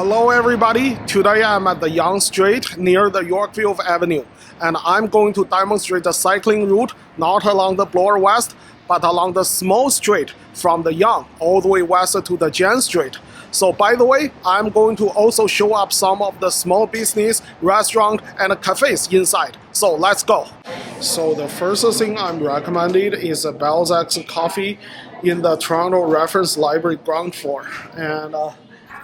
Hello everybody, today I'm at the Yonge Street near the Yorkville Avenue and I'm going to demonstrate the cycling route not along the Bloor West but along the small street from the Yonge all the way west to the Jan Street. So by the way, I'm going to also show up some of the small business, restaurant and cafes inside. So let's go. So the first thing I'm recommended is a Balzac's coffee in the Toronto Reference Library ground floor. And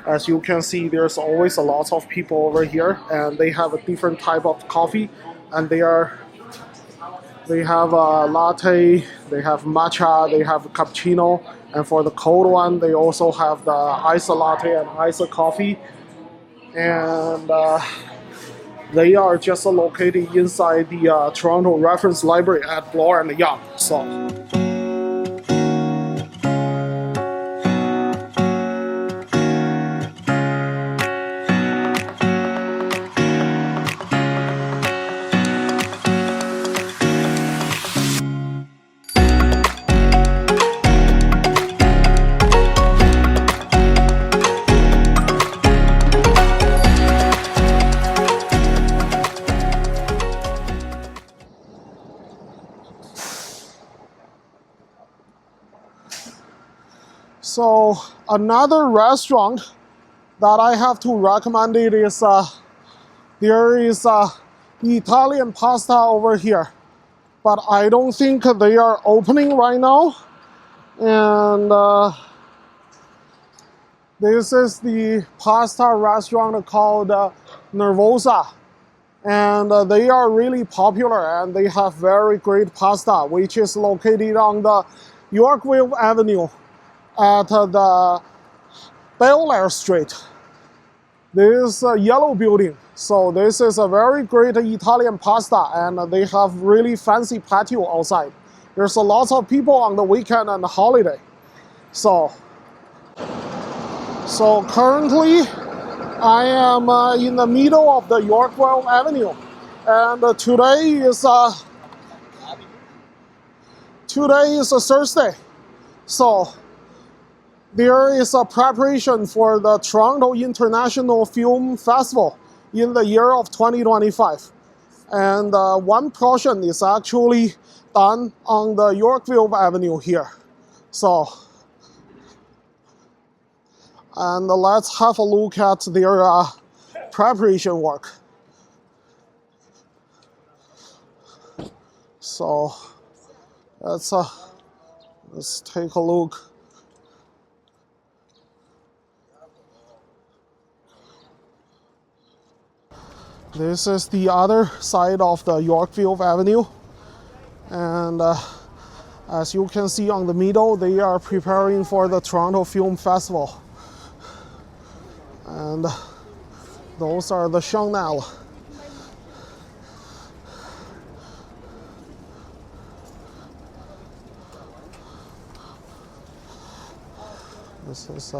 as you can see, there's always a lot of people over here, and they have a different type of coffee, and they have a latte, they have matcha, they have cappuccino, and for the cold one, they also have the iced latte and iced coffee, and they are just located inside the Toronto Reference Library at Bloor and Yonge. So another restaurant that I have to recommend it is there is Italian pasta over here, but I don't think they are opening right now. And this is the pasta restaurant called Nervosa, and they are really popular and they have very great pasta, which is located on the Yorkville Avenue at the Bel Street. This is a yellow building. So this is a very great Italian pasta, and they have really fancy patio outside. There's a lot of people on the weekend and the holiday. So currently I am in the middle of the Yorkville Avenue, and today is a Thursday. So there is a preparation for the Toronto International Film Festival in the year of 2025. And one portion is actually done on the Yorkville Avenue here. So, and let's have a look at their preparation work. So, let's take a look. This is the other side of the Yorkville Avenue, and as you can see on the middle, they are preparing for the Toronto Film Festival, and those are the Chanel. This is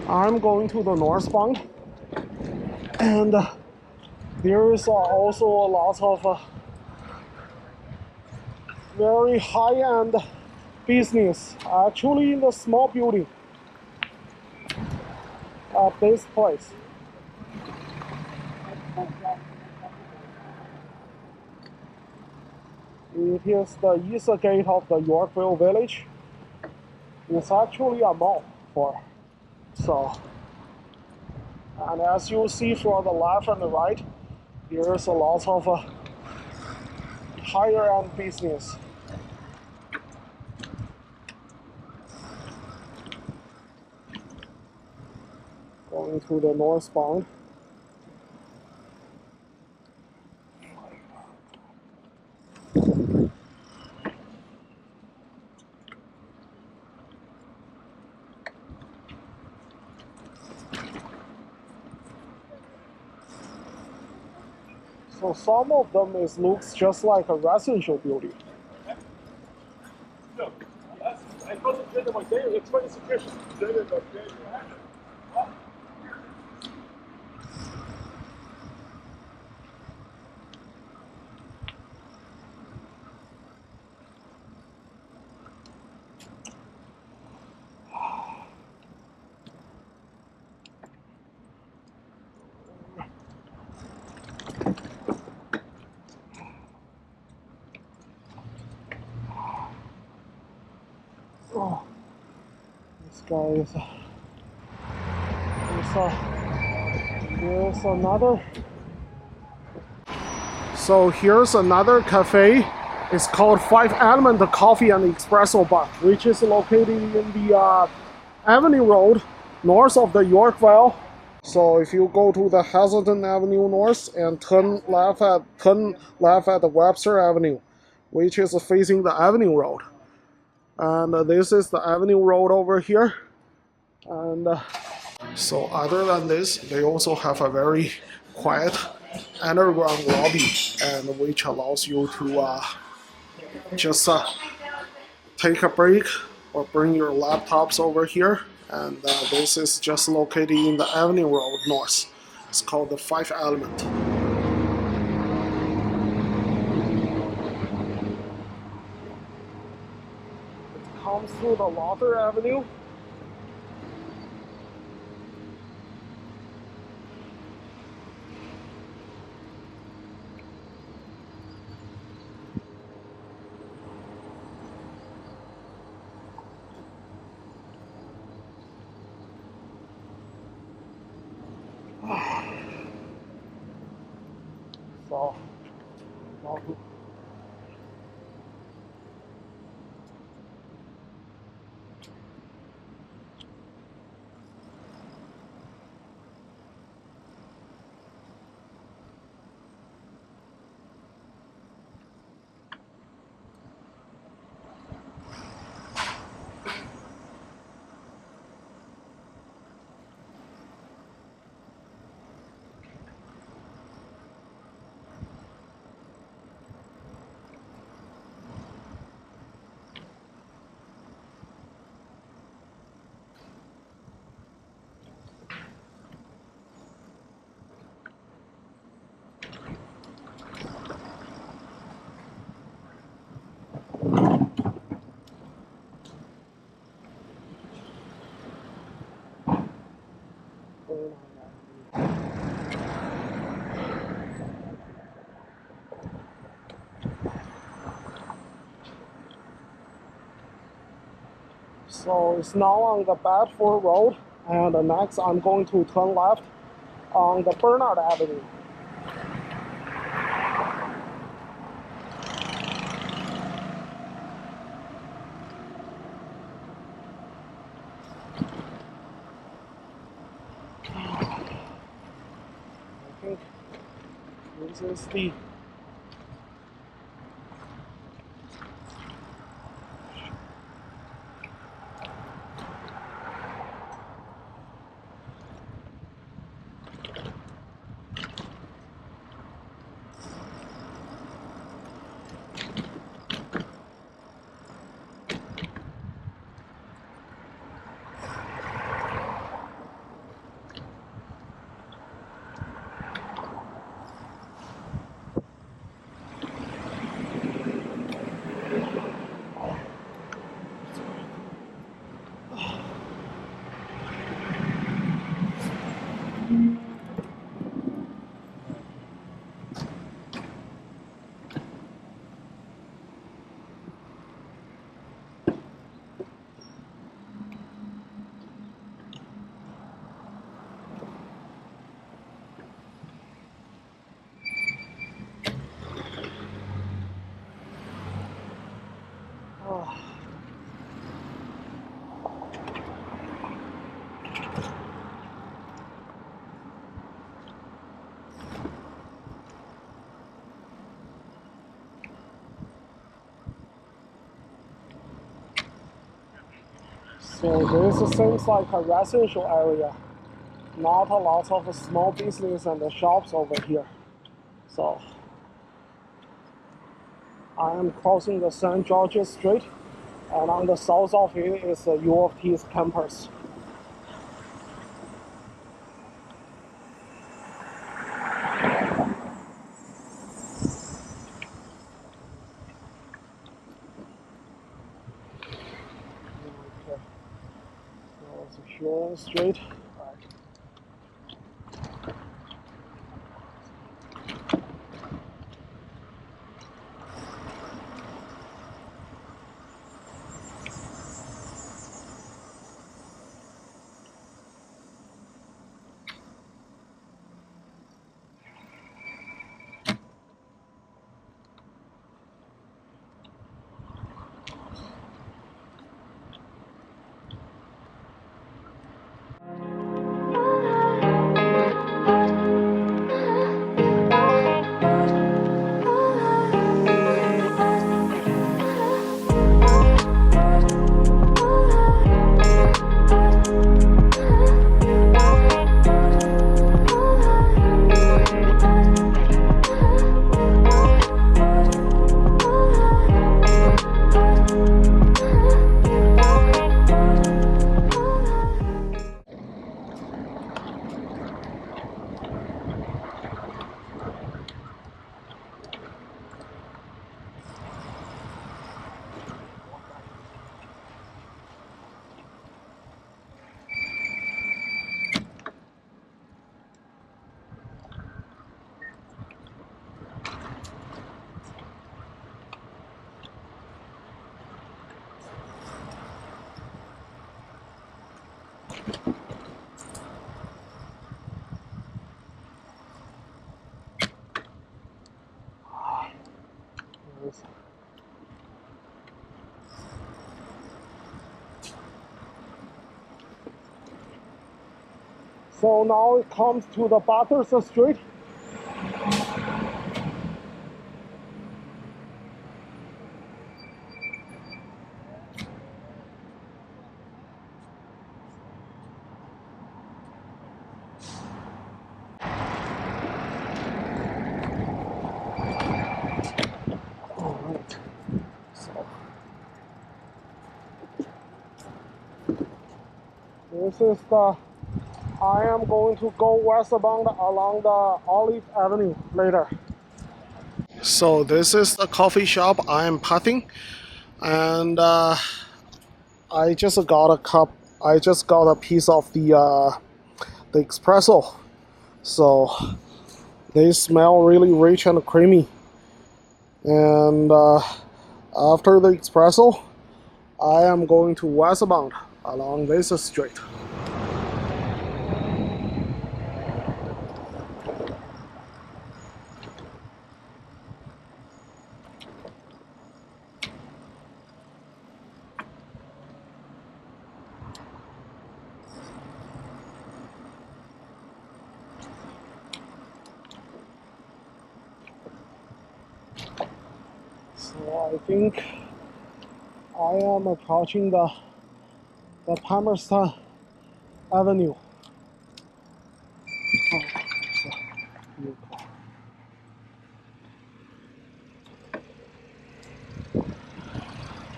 I'm going to the northbound, and there is also a lot of very high-end business actually in the small building at this place. It is the east gate of the Yorkville Village. It's actually a mall and as you see from the left and the right, there is a lot of higher end business. Going to the northbound. So some of them looks just like a residential building. Oh, this guy is. Here's another. So here's another cafe. It's called Element Coffee and Espresso Bar, which is located in the Avenue Road, north of the Yorkville. So if you go to the Hazelton Avenue North and turn left at the Webster Avenue, which is facing the Avenue Road. And this is the Avenue Road over here. And so other than this, they also have a very quiet underground lobby, and which allows you to just take a break or bring your laptops over here. And this is just located in the Avenue Road North. It's called the 5 Element. It comes through the Lowther Avenue. So, So it's now on the Bedford Road, and next I'm going to turn left on the Bernard Avenue. I think this is the So this seems like a residential area, not a lot of small business and shops over here. So I am crossing the St. George's Street, and on the south of it is the U of T's campus. Okay. So it's Huron Street. So now it comes to the Battersea Street. Alright, so this is the, I am going to go westbound along the Olive Avenue later. So this is the coffee shop I am passing, and I just got a cup. I just got a piece of the espresso. So they smell really rich and creamy. And after the espresso, I am going to westbound along this street. So I think I am approaching the Palmerston Avenue. Oh,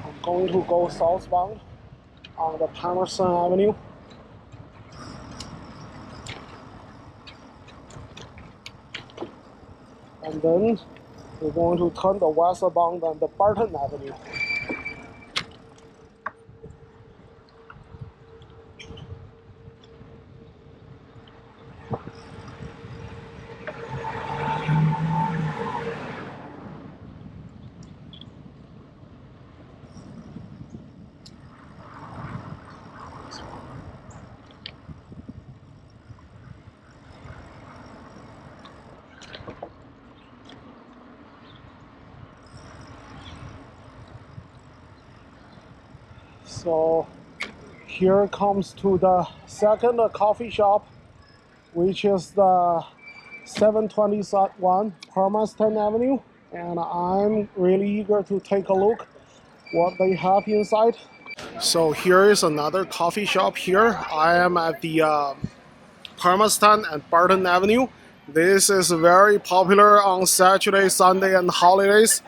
I'm going to go southbound on the Palmerston Avenue. And then we're going to turn the westbound on the Barton Avenue. So here comes to the second coffee shop, which is the 721 Palmerston Avenue, and I'm really eager to take a look what they have inside. So here is another coffee shop here. I am at the Palmerston and Barton Avenue, This is very popular on Saturday, Sunday, and holidays.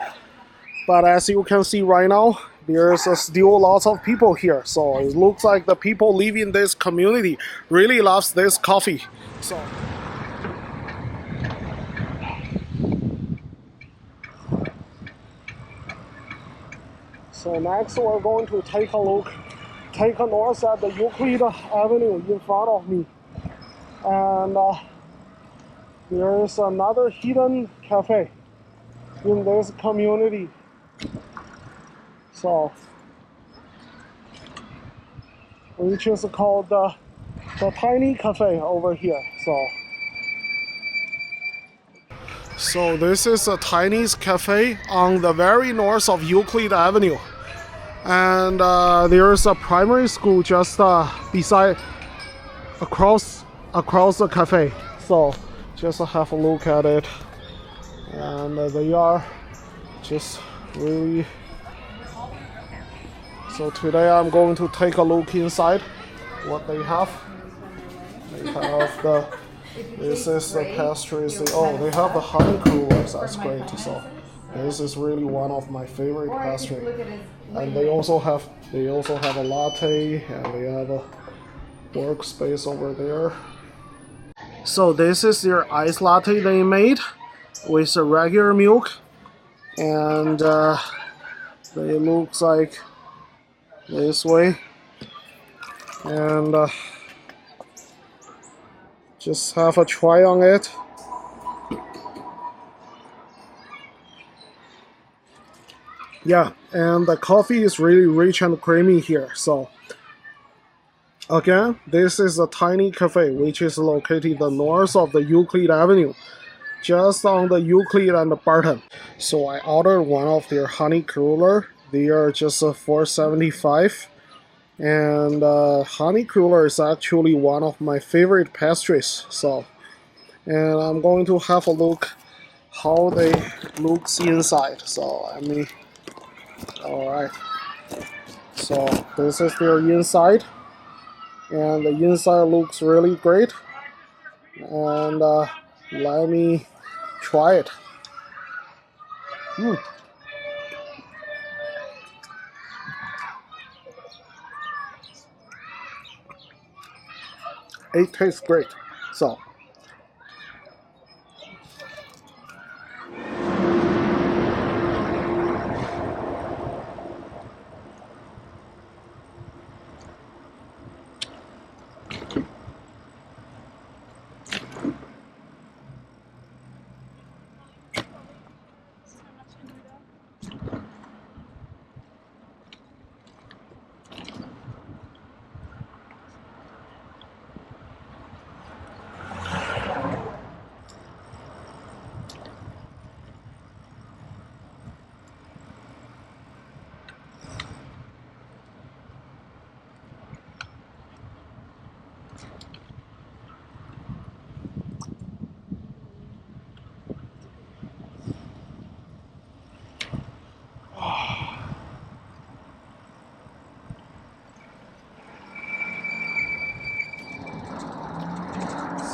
But as you can see right now, there's still lots of people here. So it looks like the people living in this community really loves this coffee. So next we're going to take a north at the Euclid Avenue in front of me. And there is another hidden cafe in this community. So, which is called the Tiny Cafe over here. So this is a Tiny's Cafe on the very north of Euclid Avenue. And there is a primary school just beside, across the cafe. So just have a look at it. And they are just really... So today I'm going to take a look inside what they have. They have this is the pastries. They have the honey crullers. That's great. So this is really one of my favorite pastries. And they also have a latte, and they have a workspace over there. So this is their iced latte they made with regular milk, and it looks like this way. And just have a try on it. Yeah, and the coffee is really rich and creamy here. So again, this is a Tiny Cafe, which is located the north of the Euclid Avenue, just on the Euclid and the Barton. So I ordered one of their honey cruller. They are just $4.75. And honey cruller is actually one of my favorite pastries. So, and I'm going to have a look how they looks inside. So alright. So this is their inside, and the inside looks really great. And let me try it. It tastes great.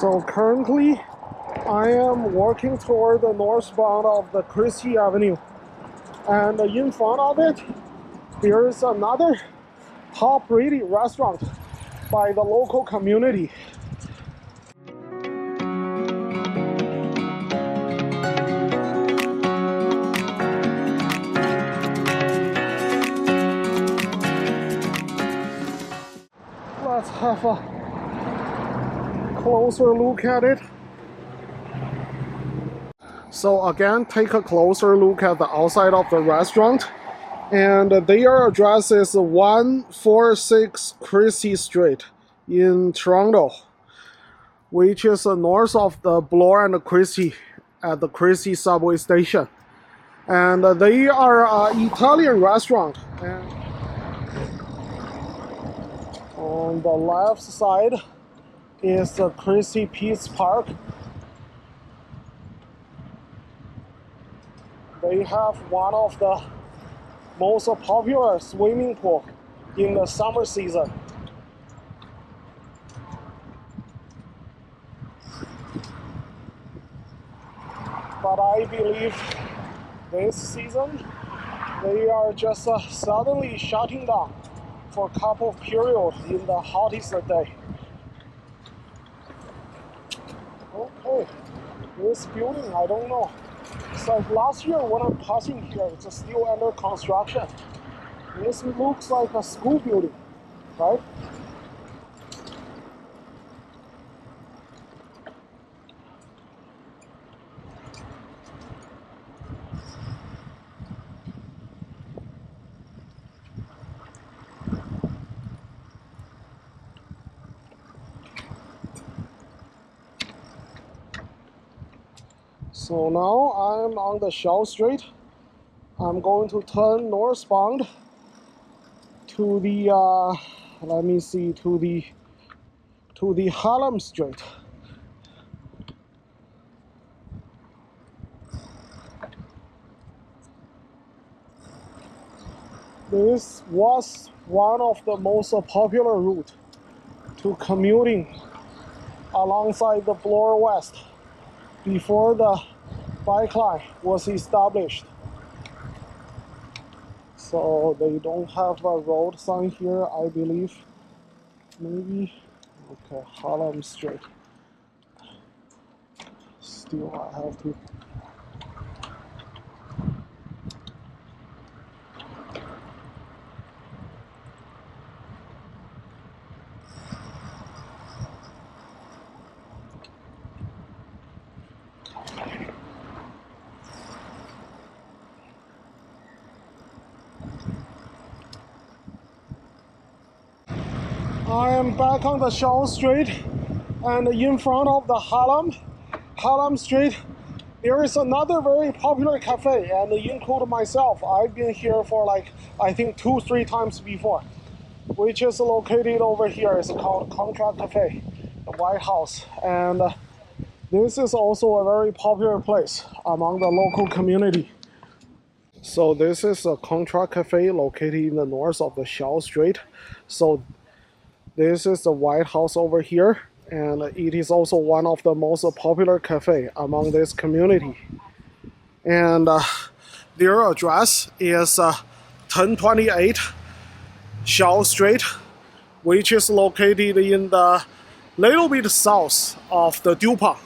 So currently I am walking toward the northbound of the Christie Avenue, and in front of it there is another top-rated restaurant by the local community. Let's have a closer look at it. So again, take a closer look at the outside of the restaurant, and their address is 146 Christie Street in Toronto, which is north of the Bloor and Christie at the Christie subway station. And they are an Italian restaurant. And on the left side is the Christie Peace Park. They have one of the most popular swimming pool in the summer season. I believe this season they are just suddenly shutting down for a couple of periods in the hottest day. Okay, this building, I don't know. It's like last year when I'm passing here, it's still under construction. This looks like a school building, right? So now I'm on the Shaw Street. I'm going to turn northbound to the let me see, to the Hallam Street. This was one of the most popular routes to commuting alongside the Bloor West before the bike line was established. So they don't have a road sign here, I believe. Maybe. Okay, Hallam Street. Still, I have to. I am back on the Shaw Street, and in front of the Hallam Street, there is another very popular cafe, and include myself. I've been here for like, I think 2-3 times before, which is located over here. It's called Contra Cafe, the White House, and this is also a very popular place among the local community. So this is a Contra Cafe located in the north of the Shaw Street. So this is the White House over here, and it is also one of the most popular cafe among this community. And their address is 1028 Shaw Street, which is located in the little bit south of the Dupont.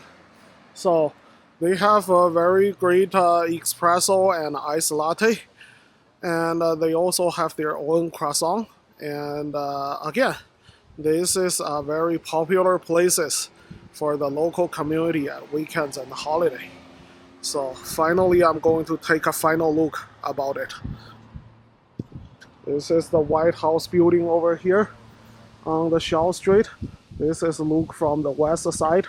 So they have a very great espresso and iced latte, and they also have their own croissant. And again, this is a very popular places for the local community at weekends and holiday. So finally, I'm going to take a final look about it. This is the White House building over here on the Shaw Street. This is a look from the west side.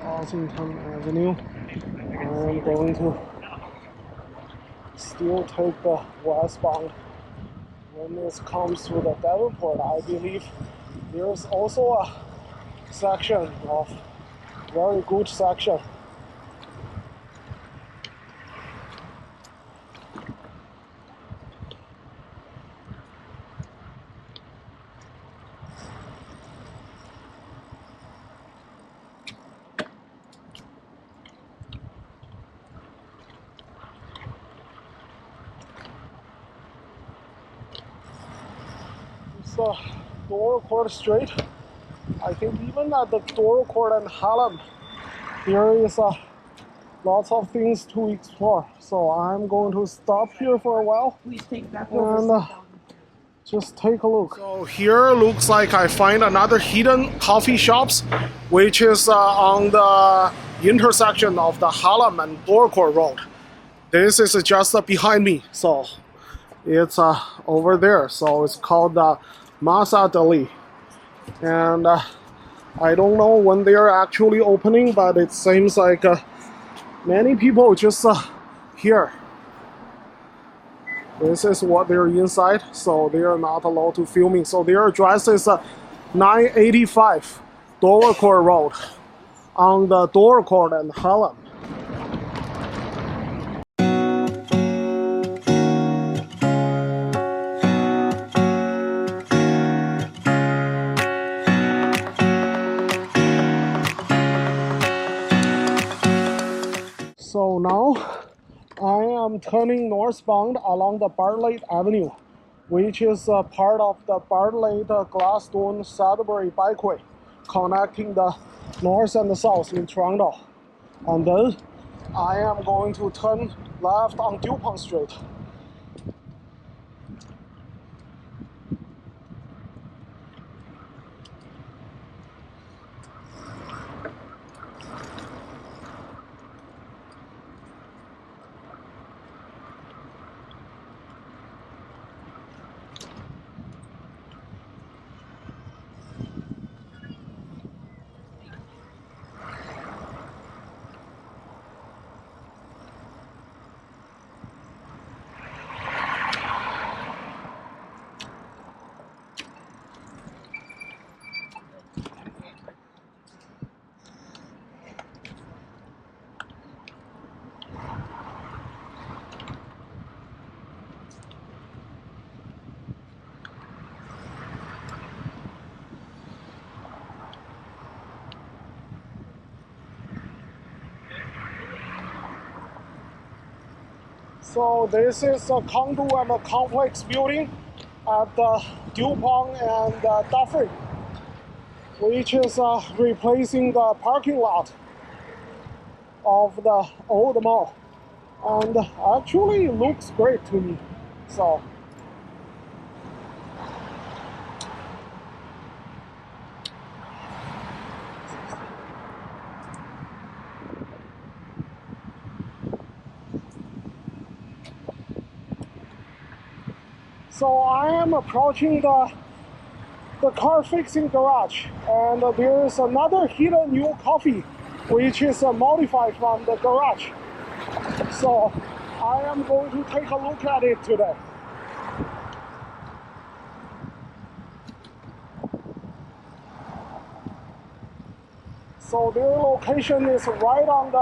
Washington Avenue. I'm going to still take the westbound. When this comes to the Dovercourt, I believe there's also a section of very good section. Dovercourt Street. I think even at the Dovercourt and Hallam, there is lots of things to explore. So I'm going to stop here for a while and just take a look. So here looks like I find another hidden coffee shops, which is on the intersection of the Hallam and Dovercourt Road. This is just behind me, so it's over there. So it's called the Masa Deli. And I don't know when they're actually opening, but it seems like many people just here. This is what they're inside, so they are not allowed to filming. So their address is 985 Dovercourt Road on the Dovercourt and Hallam. So now I am turning northbound along the Bartlett Avenue, which is part of the Bartlett Glasstone Sudbury Bikeway, connecting the north and the south in Toronto. And then I am going to turn left on Dupont Street. So this is a condo and a complex building at the Dupont and Dufferin, which is replacing the parking lot of the old mall. And actually it looks great to me. So I am approaching the car fixing garage, and there is another hidden new coffee which is modified from the garage. So I am going to take a look at it today. So their location is right on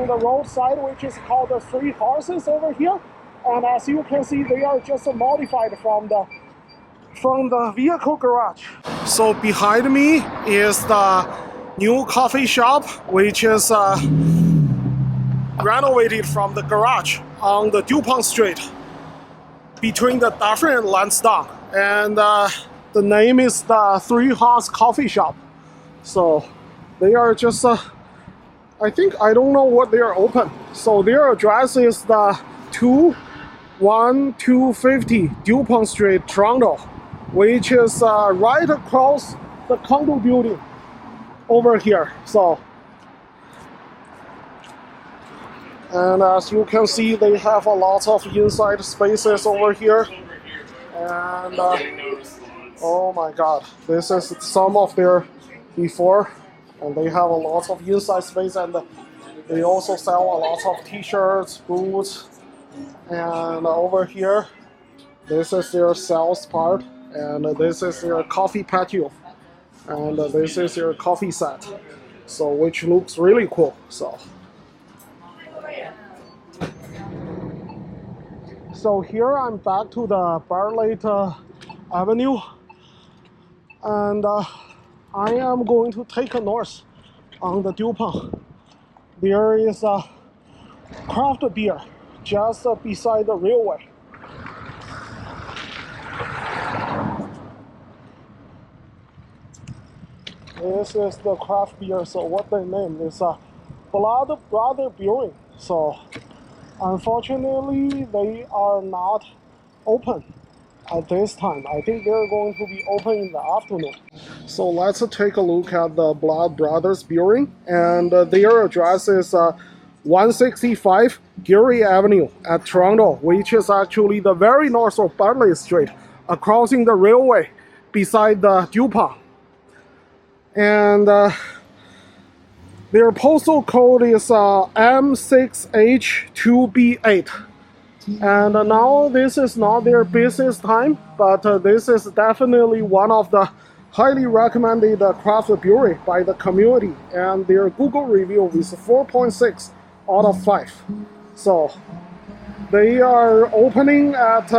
the roadside, which is called the Three Horses over here. And as you can see, they are just modified from the vehicle garage. So behind me is the new coffee shop, which is renovated from the garage on the Dupont Street between the Dufferin and Lansdowne. And the name is the Three Horse Coffee Shop. So they are just, I don't know what they are open. So their address is the 21250 Dupont Street, Toronto, which is right across the condo building over here. So, and as you can see, they have a lot of inside spaces over here. And oh my god, this is some of their before, and they have a lot of inside space, and they also sell a lot of t-shirts, boots. And over here, this is their sales part, and this is their coffee patio, and this is their coffee set, so which looks really cool. So here I'm back to the Bartlett Avenue, and I am going to take a north on the Dupont. There is a craft beer just beside the railway. This is the craft beer, so what they name is Blood Brother Brewing. So unfortunately they are not open at this time. I think they're going to be open in the afternoon. So let's take a look at the Blood Brothers Brewing, and their address is 165 Geary Avenue at Toronto, which is actually the very north of Bartlett Street, crossing the railway beside the DuPont. And their postal code is M6H2B8. And now this is not their business time, but this is definitely one of the highly recommended craft brewery by the community, and their Google review is 4.6 out of 5. So they are opening at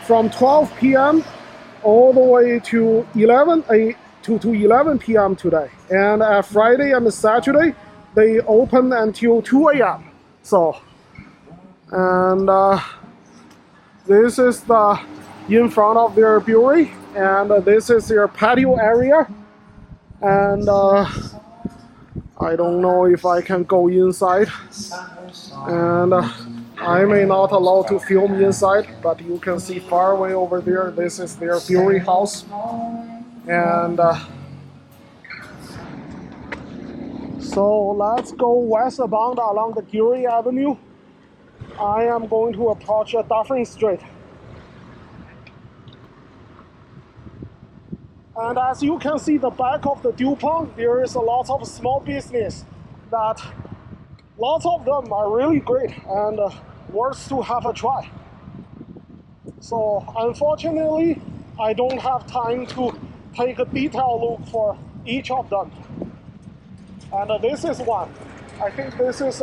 from 12 p.m. all the way to 11 p.m. today, and at Friday and Saturday they open until 2 a.m. So, and this is the in front of their brewery, and this is their patio area, and I don't know if I can go inside, and I may not allow to film inside, but you can see far away over there, this is their brewery house. And so let's go westbound along the Geary Avenue. I am going to approach Dufferin Street. And as you can see the back of the DuPont, there is a lot of small business that lots of them are really great and worth to have a try. So unfortunately, I don't have time to take a detailed look for each of them. And this is one. I think this is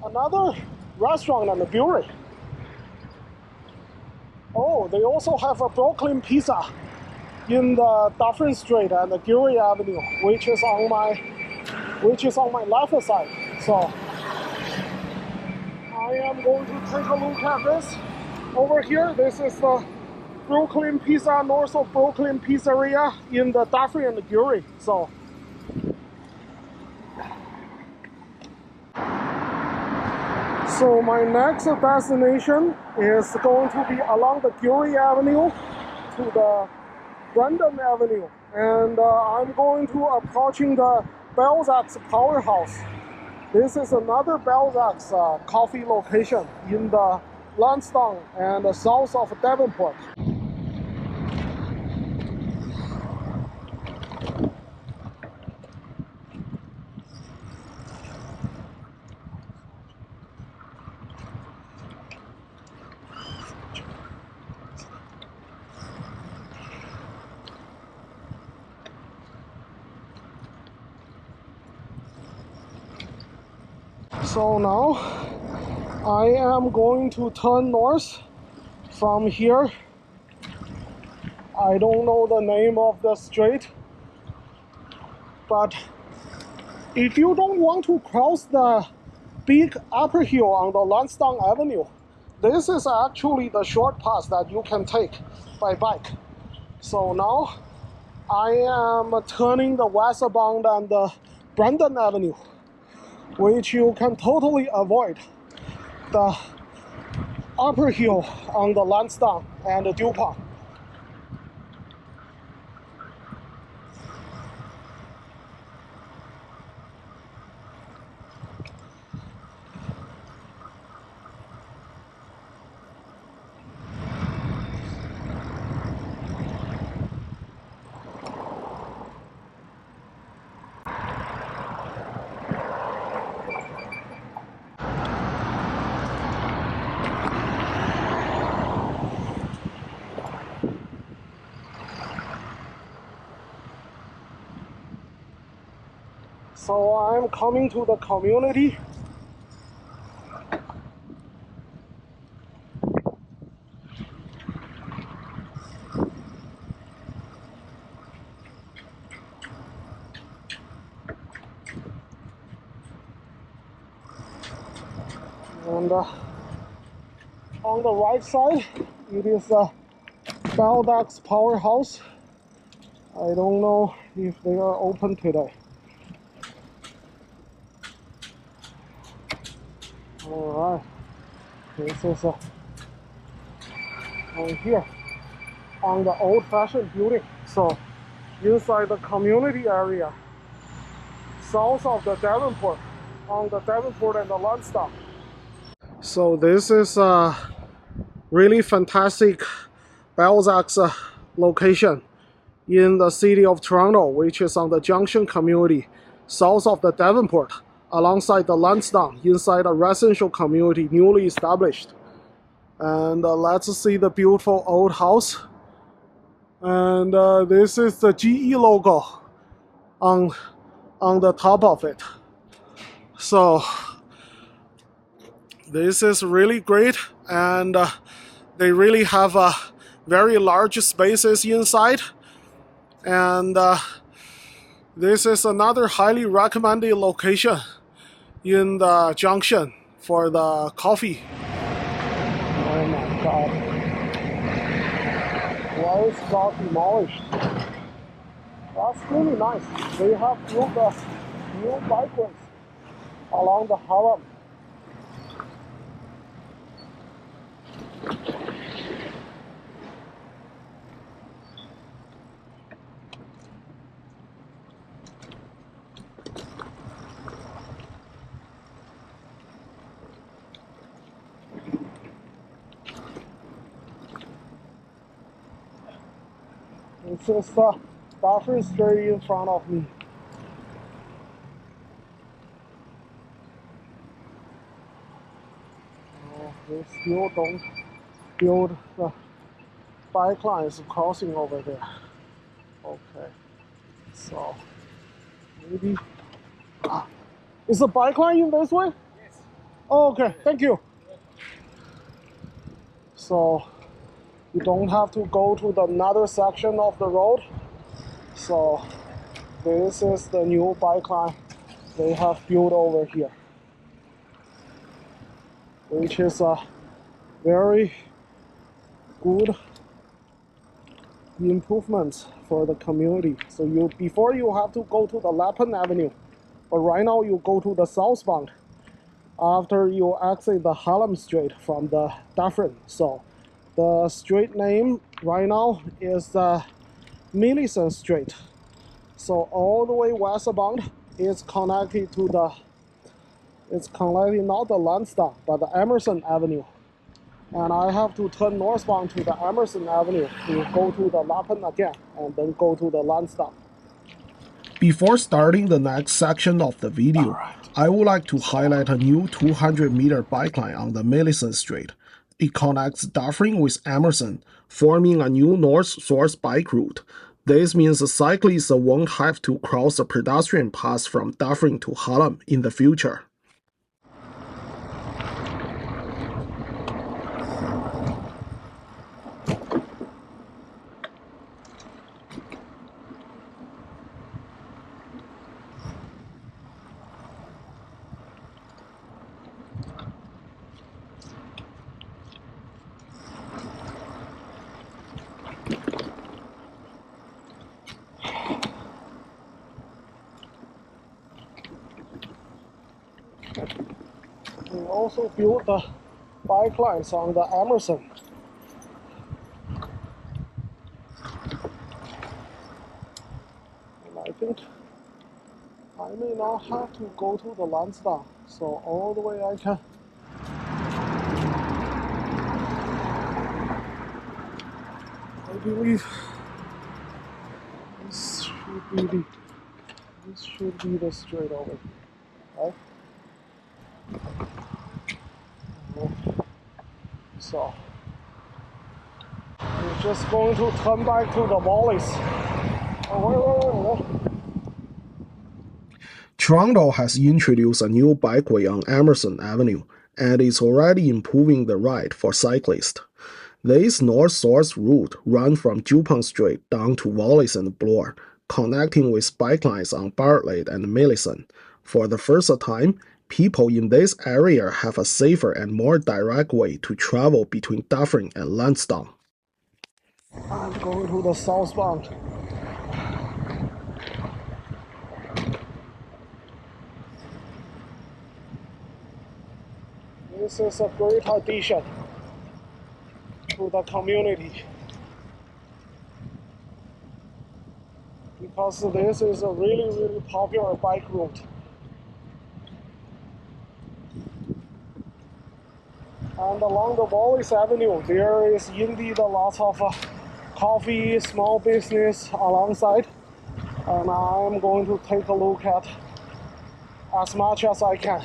another restaurant and a brewery. Oh, they also have a Brooklyn Pizza in the Dufferin Street and the Geary Avenue, which is on my left side. So I am going to take a look at this. Over here, this is the Brooklyn Pizza, north of Brooklyn Pizzeria in the Dufferin and the Geary. So my next destination is going to be along the Geary Avenue to the Brandon Avenue, and I'm going to approaching the Balzac's Powerhouse. This is another Balzac's coffee location in the Lansdowne and south of Devonport. So now I am going to turn north from here. I don't know the name of the street, but if you don't want to cross the big upper hill on the Lansdowne Avenue, this is actually the short path that you can take by bike. So now I am turning the westbound and the Brandon Avenue, which you can totally avoid the upper hill on the Lansdowne and the DuPont. So I'm coming to the community. And on the right side, it is Balzac's Powerhouse. I don't know if they are open today. Alright, this is on here, on the old-fashioned building. So, inside the community area, south of the Devonport, on the Devonport and the Lansdowne. So this is really fantastic Balzac's location in the city of Toronto, which is on the Junction community, south of the Devonport, alongside the Lansdowne, inside a residential community newly established. And let's see the beautiful old house. And this is the GE logo on the top of it. So this is really great, and they really have very large spaces inside. And this is another highly recommended location in the Junction for the coffee. Oh my god. Why is that demolished? That's really nice. They have built a new bike lanes along the Hallam. It's just Bedford straight in front of me. They still don't build the bike lines crossing over there. Okay, so maybe is the bike line in this way? Yes. Oh, okay, thank you. So you don't have to go to another section of the road. So this is the new bike line they have built over here, which is a very good improvement for the community. So before you have to go to the Lappin Avenue, but right now you go to the southbound after you exit the Hallam Street from the Dufferin. So the street name right now is Millicent Street. So all the way westbound is connected to it's connected not the Lansdowne but the Emerson Avenue. And I have to turn northbound to the Emerson Avenue to go to the Lappin again and then go to the Lansdowne. Before starting the next section of the video, I would like to highlight a new 200-meter bike line on the Millicent Street. It connects Dufferin with Emerson, forming a new north-south bike route. This means the cyclists won't have to cross the pedestrian path from Dufferin to Hallam in the future. We also built the bike lines on the Emerson. And I think I may not have to go to the Lansdowne, so all the way I can. I believe this should be the straight over here, right? So we're just going to turn back to the Wallace. Toronto has introduced a new bikeway on Emerson Avenue, and is already improving the ride for cyclists. This north-south route runs from Dupont Street down to Wallace and Bloor, connecting with bike lines on Bartlett and Millicent. For the first time, people in this area have a safer and more direct way to travel between Dufferin and Lansdowne. I'm going to the southbound. This is a great addition to the community, because this is a really popular bike route. And along the Wallace Avenue, there is indeed a lot of coffee, small business alongside. And I'm going to take a look at as much as I can.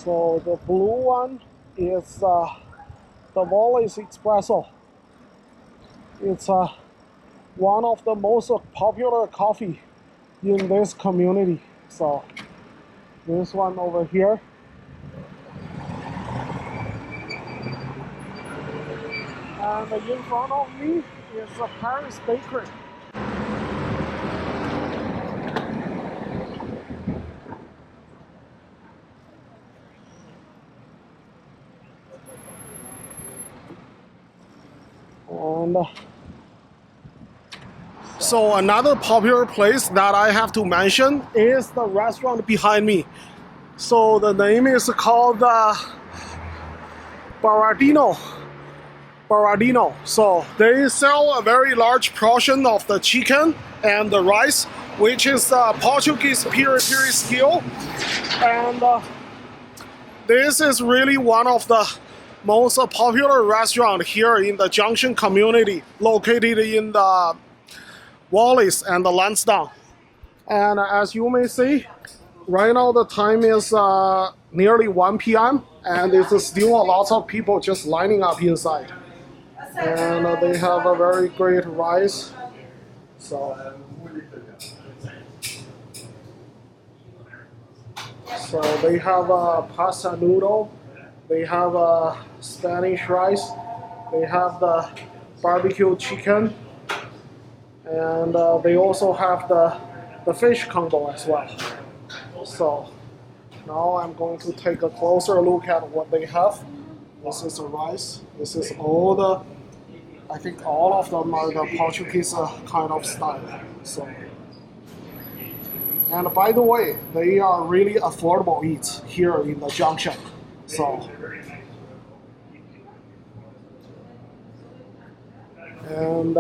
So the blue one is the Wallace Espresso. It's one of the most popular coffee in this community. So this one over here. And in front of me is a Paris bakery. And so another popular place that I have to mention is the restaurant behind me. So the name is called Bairradino. So they sell a very large portion of the chicken and the rice, which is Portuguese piri skill. And this is really one of the most popular restaurant here in the Junction community, located in the Wallace and the Lansdowne. And as you may see, right now the time is nearly 1 p.m. and there's still a lot of people just lining up inside. And they have a very great rice. So they have a pasta noodle. They have a Spanish rice, they have the barbecue chicken, and they also have the fish combo as well. So now I'm going to take a closer look at what they have. This is the rice. This is all the, I think all of them are the Portuguese kind of style. So, and by the way, they are really affordable eats here in the Junction. So, and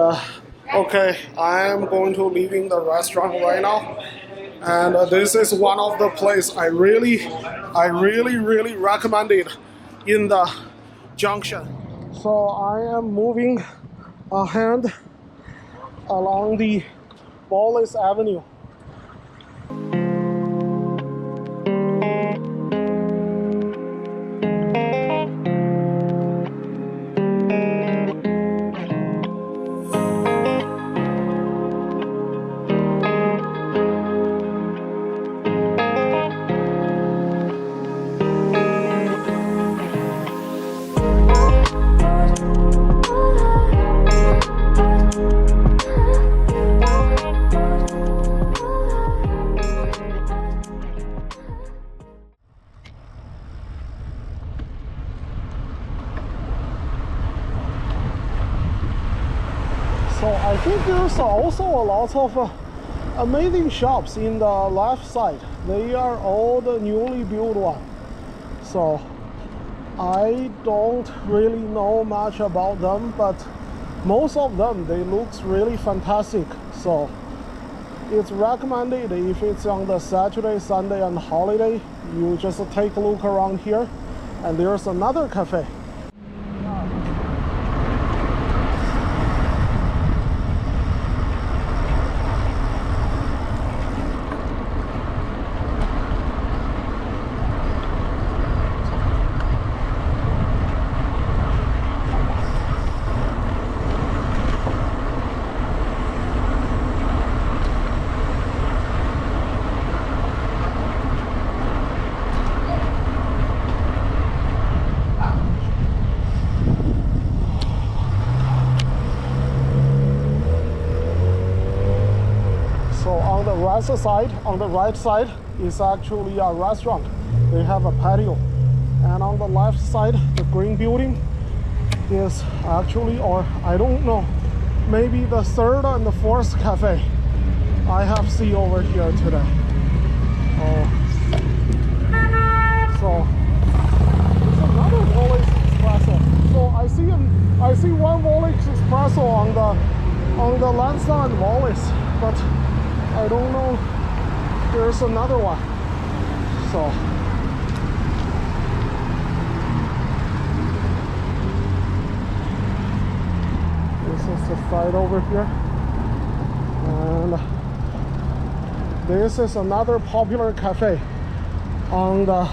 okay, I'm going to leaving the restaurant right now, and this is one of the places I really recommend it in the Junction. So I am moving ahead along the Wallace Avenue. So I think there's also a lot of amazing shops in the left side. They are all the newly built ones. So I don't really know much about them, but most of them, they look really fantastic. So it's recommended if it's on the Saturday, Sunday and holiday, you just take a look around here. And there's another cafe. Side, on the right side is actually a restaurant. They have a patio, and on the left side, the green building, is actually, or I don't know, maybe the third and the fourth cafe I have seen over here today. So it's another Wallace Espresso. So I see one Wallace Espresso on the Lansdowne Wallace, but I don't know. There's another one. So this is the side over here, and this is another popular cafe on the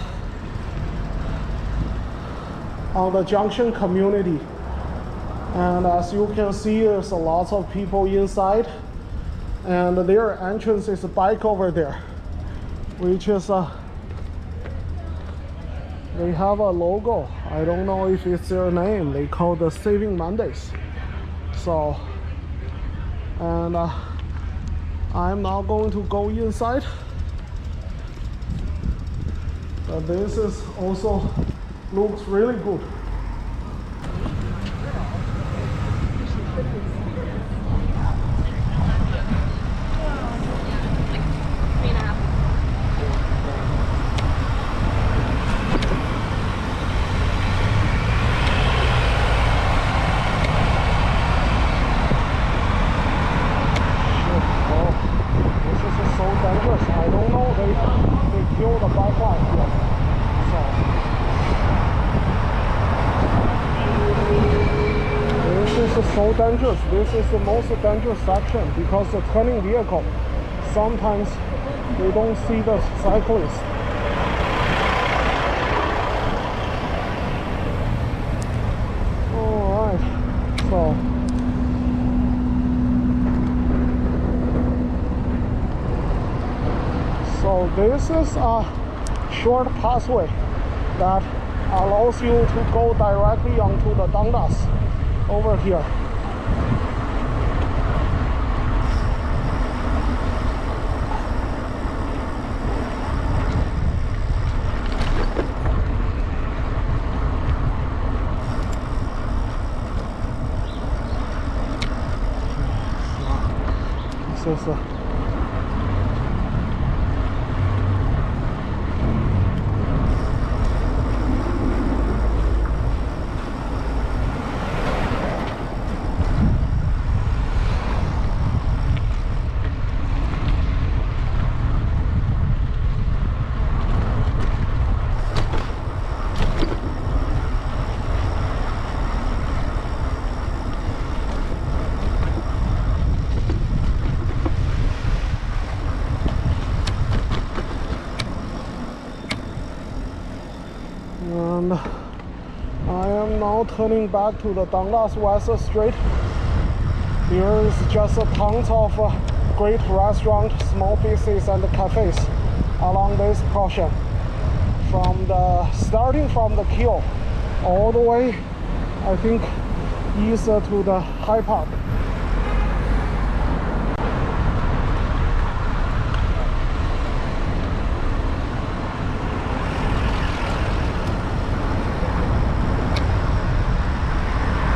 Junction community. And as you can see, there's a lot of people inside, and their entrance is back over there, which is they have a logo. I don't know if it's their name. They call the Saving Mondays. So, and I'm now going to go inside. But this is also looks really good. So dangerous. This is the most dangerous section because the turning vehicle, sometimes they don't see the cyclist. Alright, so this is a short pathway that allows you to go directly onto the Dundas over here. This is and I am now turning back to the Dundas West Street. There is just tons of great restaurants, small businesses and cafes along this portion. Starting from the queue all the way, I think, east to the High Park.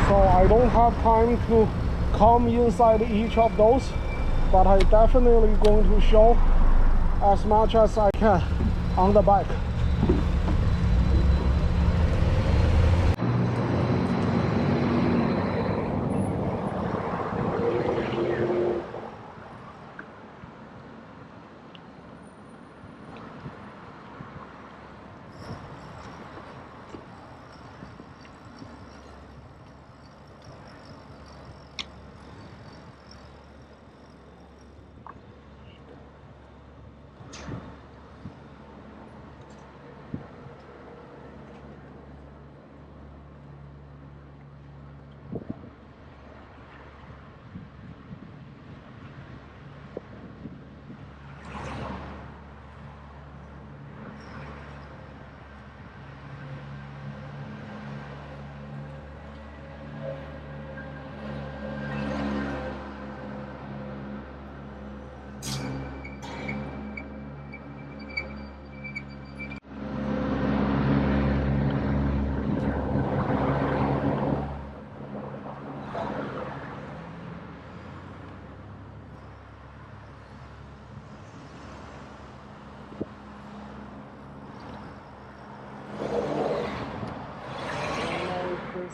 I don't have time to come inside each of those, but I'm definitely going to show as much as I can on the bike.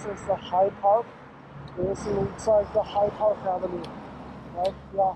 is the Hyde Park. This looks like the Hyde Park Avenue, right? Yeah.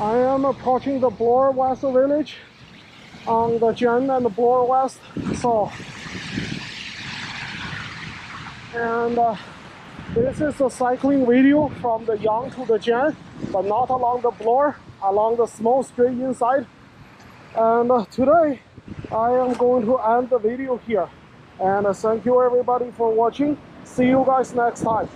I am approaching the Bloor West Village on the Gen and the Bloor West. This is a cycling video from the Yonge to the Gen, but not along the Bloor, along the small street inside. And today I am going to end the video here. And thank you everybody for watching. See you guys next time.